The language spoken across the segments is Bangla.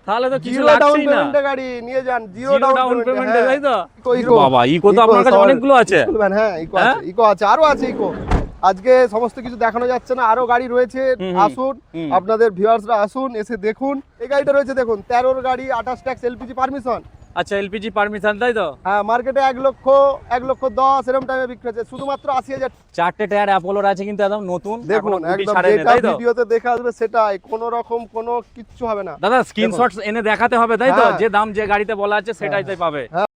তাহলে তো কিছু জিরো ডাউন লাগছেই না। পেমেন্টে গাড়ি নিয়ে যান, জিরো জিরো ডাউন ডাউন পেমেন্টে, তাই তো? ইকো বাবা, ইকো তো আপনার কাছে অনেকগুলো আছে। হ্যাঁ, ইকো হ্যাঁ? আছে, ইকো আছে, আরো আছে ইকো। আজকে সমস্ত কিছু দেখানো যাচ্ছে না, আরো গাড়ি রয়েছে। হুম, আসুন, হুম। আপনাদের ভিউয়ার্সরা আসুন, এসে দেখুন। এই গাড়িটা রয়েছে দেখুন, 13 গাড়ি, 28 ট্যাক্স, এলপিজি পারমিশন। আচ্ছা, এলপিজি পারমিশন, তাই তো? হ্যাঁ, মার্কেটে 1,10,000 এরকম টাইমে বিক্রি হচ্ছে, শুধুমাত্র 80,000। চারটে টায়ার অ্যাপোলোর আছে কিন্তু একদম নতুন, দেখুন, এখনো গুটি একদম ছাড়েনি, যেটা তাই তো? ভিডিওতে দেখে আসবে সেটাই, কোনো রকম কোনো কিচ্ছু হবে না। দাদা স্ক্রিনশট এনে দেখাতে হবে, তাই তো? হ্যাঁ। যে দাম যে গাড়িতে বলা আছে সেটাই তাই পাবে। হ্যাঁ।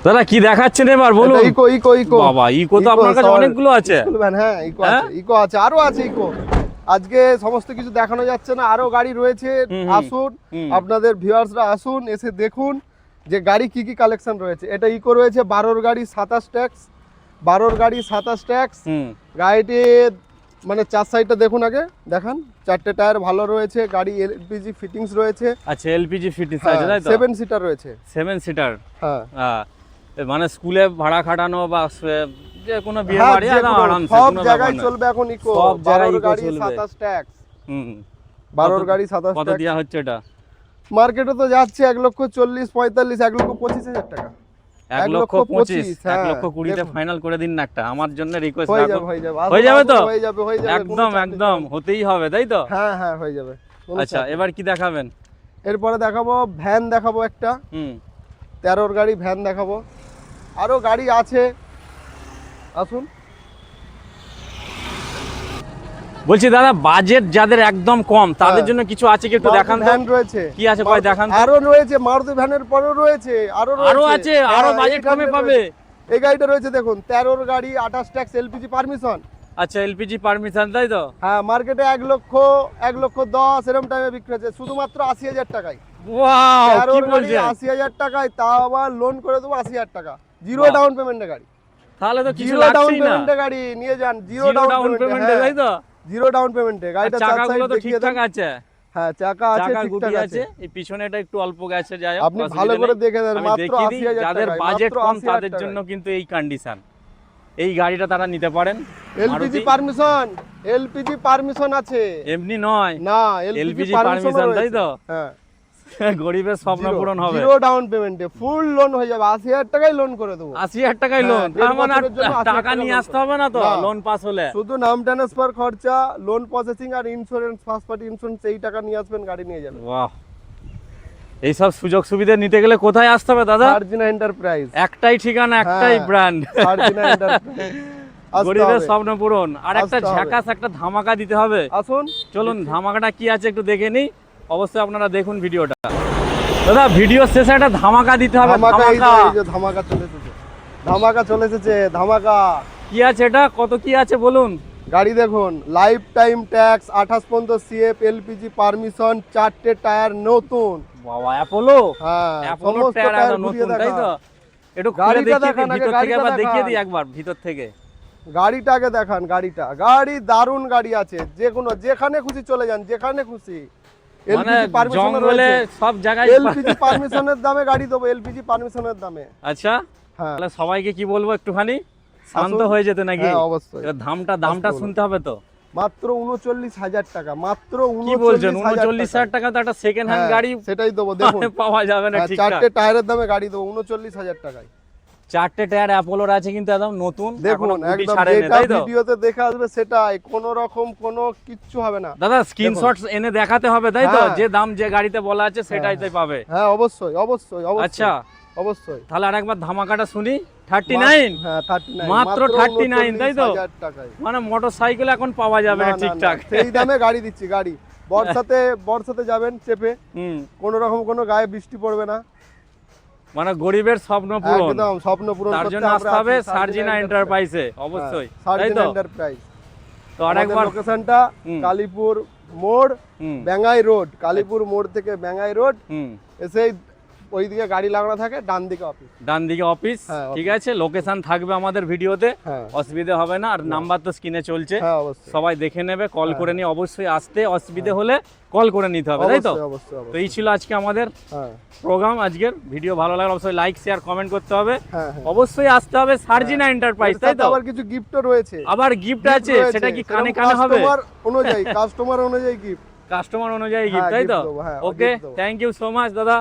দাদা কি দেখাচ্ছেন এবার বলুন? এটা ইকো, ইকো, ইকো। বাবা, ইকো তো আপনার কাছে অনেকগুলো আছে। হ্যাঁ, ইকো হ্যাঁ? আছে, ইকো আছে, আরো আছে ইকো। আজকে সমস্ত কিছু দেখানো যাচ্ছে না, আরো গাড়ি রয়েছে। হুম, আসুন, হুম। আপনাদের ভিউয়ার্সরা আসুন, এসে দেখুন যে গাড়ি কি কি কালেকশন রয়েছে। এটা ইকো রয়েছে, 12 গাড়ি 27 ট্যাক্স, 12 গাড়ি 27 ট্যাক্স। হুম। গাড়িটি মানে চার সাইডটা দেখুন, আগে দেখান। চারটে টায়ার ভালো রয়েছে, গাড়ি এলপিজি ফিটিংস রয়েছে। আচ্ছা, এলপিজি ফিটিংস আছে, তাই তো? 7 সিটার রয়েছে। 7 সিটার। হ্যাঁ, মানে স্কুলে ভাড়া খাটানো বা যে কোনো বিয়ে হ্যাঁ, বাড়ি যে একদম কোনো, আরামসে, সব কোনো জায়গায় ব্যাপার না। চলবে এখন ইকো। সব জায়গায় 12 ইকো গাড়ি চলবে। 27 ট্যাক্স, হুম। 12 গাড়ি 27 কত ট্যাক্স। দেওয়া হচ্ছে এটা? মার্কেটে তো যাচ্ছে 1,40,000, 45, 1,25,000 টাকা। 1,25,000, হ্যাঁ, 1,20,000 দেখুন। ফাইনাল করে দিন না একটা, আমার জন্য রিকোয়েস্ট হয়ে রাখুন। যাবে, হয়ে যাবে, হয়ে যাবে তো? হয়ে যাবে, হয়ে যাবে, কোনো একদম চাপ নেই। একদম হতেই হবে, তাই তো? হ্যাঁ, হ্যাঁ, হয়ে যাবে, কোনো আচ্ছা, চাপ নেই। এবার কি দেখাবেন? এরপরে দেখাবো ভ্যান, দেখাবো একটা হুম। 13 গাড়ি ভ্যান দেখাবো, আরো গাড়ি আছে। আসুন। বলছি দাদা, বাজেট যাদের একদম কম তাদের হ্যাঁ। জন্য কিছু আছে কি, একটু দেখান তো। ভ্যান রয়েছে, কি আছে কয় দেখান তো। আরো রয়েছে, মারুতি ভ্যানের পরেও রয়েছে, আরো আরো আছে, আরো হ্যাঁ, বাজেট কমে এইখানে পাবে। রয়েছে। এই গাড়িটা রয়েছে দেখুন, 13 গাড়ি 28 ট্যাক্স, এলপিজি পারমিশন। আচ্ছা, এলপিজি পারমিশন, তাই তো? হ্যাঁ, মার্কেটে 1,10,000 এরকম টাইমে বিক্রি হচ্ছে, শুধুমাত্র 80,000 টাকায়। ওয়াও, 13 কি গাড়ি বলছেন? 80,000 টাকায়, তাও আবার লোন করে দেবো 80,000 টাকা, জিরো বাহ। ডাউন পেমেন্টে গাড়ি। তাহলে তো কিছু জিরো ডাউন লাগছেই না। পেমেন্টে গাড়ি নিয়ে যান, জিরো জিরো ডাউন ডাউন পেমেন্টে, তাই তো? জিরো ডাউন পেমেন্টে আর গাড়িটা চার চাকাগুলো সাইড তো দেখিয়ে দেন। ঠিকঠাক আছে। হ্যাঁ, চাকা আছে, চাকার গুটি ঠিকঠাক আছে, আছে। এই পিছনেটা একটু অল্প গেছে, যাই হোক, আপনি অসুবিধা ভালো করে নেই। দেখে দেন, আমি মাত্র দেখিয়ে দিই, 80,000 যাদের টাকায়, বাজেট মাত্র কম 80,000 তাদের টাকায়। জন্য কিন্তু এই কন্ডিশন, এই গাড়িটা তারা নিতে পারেন। LPG Maruti. Permission, LPG permission আছে। এমনি নয়, না, এলপিজি এলপিজি পারমিশন, পারমিশন, তাই তো? হ্যাঁ, গরিবের স্বপ্ন পূরণ হবে। জিরো ডাউন পেমেন্টে ফুল লোন হয়ে যাবে, 80,000 টাকায় লোন করে দেবো। 80,000 টাকায় হ্যাঁ, লোন, 1.5 তার মানে আর বছরের জন্য 80,000 টাকা টাকা নিয়ে loan আসতে হবে না তো না। লোন পাস হলে? শুধু নাম ট্রান্সফার খরচা, লোন প্রসেসিং আর ইন্স্যুরেন্স, ফার্স্ট পার্টি ইন্স্যুরেন্স, এই টাকা নিয়ে আসবেন, গাড়ি নিয়ে যাবেন। বাহ, এইসব সুযোগ সুবিধা নিতে গেলে কোথায় আসতে হবে দাদা? সার্জিনা এন্টারপ্রাইজ, একটাই ঠিকানা, একটাই হ্যাঁ, ব্র্যান্ড। সার্জিনা এন্টারপ্রাইজ। আসতে গরিবের হবে। স্বপ্ন পূরণ। আর একটা আসতে হবে। ঝাকাস, একটা ধামাকা দিতে হবে। আসুন, চলুন ধামাকাটা কি আছে একটু দেখে নিই। অবশ্যই আপনারা দেখুন ভিডিওটা। দাদা ভিডিও শেষে একটা ধামাকা দিতে হবে। ধামাকা, এই যে, ধামাকা এই যে ধামাকা চলে এসেছে, ধামাকা চলে এসেছে, ধামাকা। কি আছে এটা, কত কি আছে বলুন? গাড়ি দেখুন, লাইফ টাইম ট্যাক্স, 28 পর্যন্ত সিএফ, এলপিজি পারমিশন, 4টে টায়ার নতুন। বাবা, অ্যাপোলো। হ্যাঁ, অ্যাপোলো সমস্ত টায়ার টায়ার একদম ঘুরিয়ে নতুন, তাই তো? দেখা। একটু খুলে গাড়িটা দেখিয়ে দেখান দিই, আগে, ভিতর থেকে গাড়িটা একবার দেখিয়ে দেখান। দিই একবার ভিতর থেকে। গাড়িটা আগে দেখান, গাড়িটা, গাড়ি দারুণ গাড়ি আছে, যে কোনো যেখানে খুশি চলে যান, যেখানে খুশি। মানে এলপিজি পারমিশন জঙ্গলে সব জায়গায়। এলপিজি পারমিশনের দামে গাড়ি দেবো, এলপিজি পারমিশনের দামে। আচ্ছা, হ্যাঁ, তাহলে সবাইকে কি বলবো, একটুখানি শান্ত আসুন। হয়ে যেতে নাকি? হ্যাঁ, অবশ্যই। এবার দামটা আসতে শুনতে হবে তো। মাত্র 39,000 টাকা, মাত্র কি বলছেন? 39,000 39,000 টাকা তো একটা সেকেন্ড হ্যান্ড হ্যাঁ, গাড়ি সেটাই দেবো, দেখুন। পাওয়া যাবে না হ্যাঁ, ঠিকঠাক। 4টে টায়ারের দামে গাড়ি দেবো 39,000 টাকায়। চারটে টায়ার অ্যাপোলোর আছে কিন্তু একদম নতুন, দেখুন, এখনো গুটি একদম ছাড়েনি, যেটা তাই তো? ভিডিওতে দেখে আসবে সেটাই, কোনো রকম কোনো কিচ্ছু হবে না। দাদা স্ক্রিনশট এনে দেখাতে হবে, তাই তো? হ্যাঁ। যে দাম যে গাড়িতে বলা আছে সেটাই তাই পাবে। হ্যাঁ, অবশ্যই, অবশ্যই, অবশ্যই। আচ্ছা, অবশ্যই। তাহলে আরেকবার ধামাকাটা শুনি। 39, হ্যাঁ, 39, মাত্র 39, তাই তো? 39,000 টাকায়। মানে মোটরসাইকেল এখন পাওয়া যাবে না, না না, না, ঠিকঠাক। সেই দামে গাড়ি দিচ্ছি, গাড়ি। বর্ষাতে যাবেন চেপে, হুম, কোনো রকম কোনো গায়ে বৃষ্টি পড়বে না। মানে গরিবের স্বপ্ন পূরণ। একদম স্বপ্ন পূরণ তার করতে জন্য আমরা আসতে হবে আছি, সার্জিনা এন্টারপ্রাইজে, অবশ্যই, তাই সার্জিনা তো? এন্টারপ্রাইজ। তো আরেকবার। লোকেশনটা হুম। কালীপুর মোড়, হুম, বেঙ্গাই রোড, কালীপুর মোড় থেকে বেঙ্গাই রোড হুম। এসেই ওইদিকে গাড়ি লাগানো থাকে, ডান দিকে অফিস। ডান দিকে অফিস, হ্যাঁ, ঠিক আছে। লোকেশন থাকবে আমাদের ভিডিওতে, হ্যাঁ, অসুবিধা হবে না। আর নাম্বার তো স্ক্রিনে চলছে, হ্যাঁ, অবশ্যই। সবাই দেখে নেবে, কল হ্যাঁ, করে নিয়ে অবশ্যই আসতে, অসুবিধা হলে কল করে নিতে হবে, তাই তো? অবশ্যই, অবশ্যই, তো অবশ্যই। এই ছিল আজকে আমাদের হ্যাঁ, প্রোগ্রাম। আজকের ভিডিও ভালো লাগলে অবশ্যই লাইক শেয়ার কমেন্ট করতে হবে, হ্যাঁ, হ্যাঁ। অবশ্যই আসতে হবে সার্জিনা এন্টারপ্রাইজ, এর তাই সাথে তো? আবার কিছু গিফটও রয়েছে। আবার গিফট আছে, সেটা কি কানে সেরকম কানে হবে? কাস্টমার অনুযায়ী গিফট। কাস্টমার অনুযায়ী গিফট, হ্যাঁ, তাই তো? gift দেবো, হ্যাঁ, ওকে, gift দেবো। থ্যাংক ইউ সো মাচ দাদা।